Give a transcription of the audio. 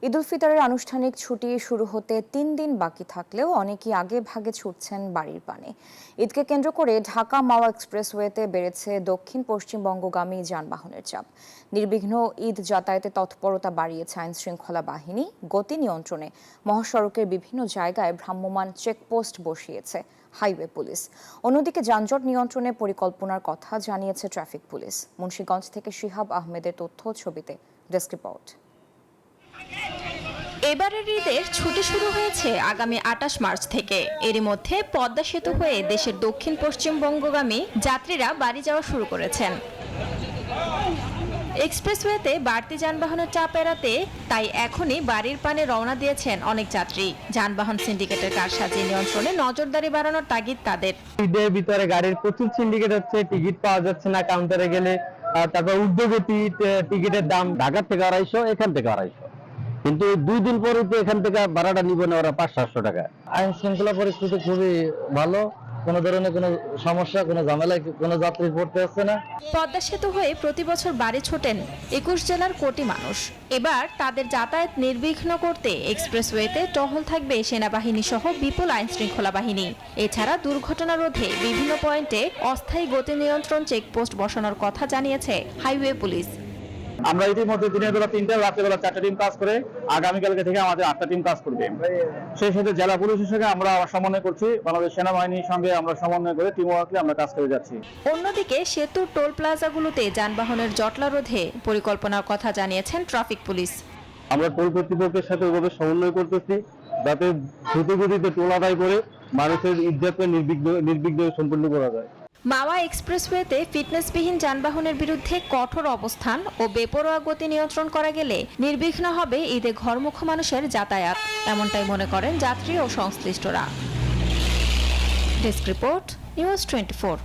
ঈদ উল ফিতরের আনুষ্ঠানিক ছুটি শুরু হতে ৩ দিন বাকি থাকলেও অনেকেই আগে ভাগে ছুটছেন বাড়ির পানে। ঈদকে কেন্দ্র করে ঢাকা মাওয়া এক্সপ্রেসওয়েতে বেড়েছে দক্ষিণ পশ্চিমবঙ্গগামী যানবাহনের চাপ। নির্বিঘ্ন ঈদ যাতায়াতে তৎপরতা বাড়িয়েছে আইন শৃঙ্খলা বাহিনী। গতি নিয়ন্ত্রণে মহাসড়কের বিভিন্ন জায়গায় ভ্রাম্যমাণ চেকপোস্ট বসিয়েছে হাইওয়ে পুলিশ। অন্যদিকে যানজট নিয়ন্ত্রণে পরিকল্পনার কথা জানিয়েছে ট্রাফিক পুলিশ। মুন্সিগঞ্জ থেকে শিহাব আহমেদের তথ্য ছবিতে ডেস্ক রিপোর্ট। এবারের ঈদের ছুটি শুরু হয়েছে আগামী ২৮ মার্চ থেকে। এরই মধ্যে পদ্মা সেতু হয়ে দেশের দক্ষিণ পশ্চিমবঙ্গগামী যাত্রীরা বাড়ি যাওয়া শুরু করেছেন। এক্সপ্রেসওয়েতে বাড়তি যানবাহনের চাপ এড়াতে তাই এখনই বাড়ির পানে রওনা দিয়েছেন অনেক যাত্রী। যানবাহন সিন্ডিকেটের কারসাজি নিয়ন্ত্রণে নজরদারি বাড়ানোর তাগিদ তাদের। ঈদের ভিতরে গাড়ির প্রচুর সিন্ডিকেট হচ্ছে, টিকিট পাওয়া যাচ্ছে না কাউন্টারে গেলে। তারপর ঊর্ধ্বগতি টিকিটের দাম ঢাকা থেকে ২৫০, এখান থেকে ২৫০, কিন্তু ২ দিন পরে তো এখান থেকে ভাড়াটা নিব না ওরা ৫০০-৭০০ টাকা। আইন শৃঙ্খলা পরিস্থিতি খুবই ভালো, কোনো ধরনের কোনো সমস্যা, কোনো ঝামেলায় কোনো যাত্রী পড়তে হচ্ছে না। পদ্মা সেতু হয়ে প্রতি বছর বাড়ি ছোটেন ২১ জেলার কোটি মানুষ। এবার তাদের যাতায়াত নির্বিঘ্ন করতে এক্সপ্রেসওয়েতে টহল থাকবে সেনাবাহিনী সহ বিপুল আইন শৃঙ্খলা বাহিনী। এছাড়া দুর্ঘটনা রোধে বিভিন্ন পয়েন্টে অস্থায়ী গতি নিয়ন্ত্রণ চেকপোস্ট বসানোর কথা জানিয়েছে হাইওয়ে পুলিশ। আমরা ইতিমধ্যে দিনের বেলা ৩টা, রাতের বেলা ৪টা টিম কাজ করে, আগামীকালকে থেকে আমাদের ৮টা টিম কাজ করবে। সেই সাথে জেলা পুলিশের সঙ্গে আমরা সমন্বয় করছি, বাংলাদেশ সেনাবাহিনীর সঙ্গে আমরা সমন্বয় করে টিম ওয়ার্কে আমরা কাজ করে যাচ্ছি। অন্যদিকে সেতুর টোল প্লাজাগুলোতে যানবাহনের জটলা রোধে পরিকল্পনার কথা জানিয়েছেন ট্রাফিক পুলিশ। আমরা টোল কর্তৃপক্ষের সাথে ওভাবে সমন্বয় করতেছি যাতে দ্রুতগতিতে টোল আদায় করে মানুষের ঈদযাত্রা নির্বিঘ্ন সম্পন্ন করা যায়। মাওয়া এক্সপ্রেসওয়েতে ফিটনেসবিহীন যানবাহনের বিরুদ্ধে কঠোর অবস্থান ও বেপরোয়া গতি নিয়ন্ত্রণ করা গেলে নির্বিঘ্ন হবে ঈদে ঘরমুখো মানুষের যাতায়াত, এমনটাই মনে করেন যাত্রী ও সংশ্লিষ্টরা। Desk report, news 24।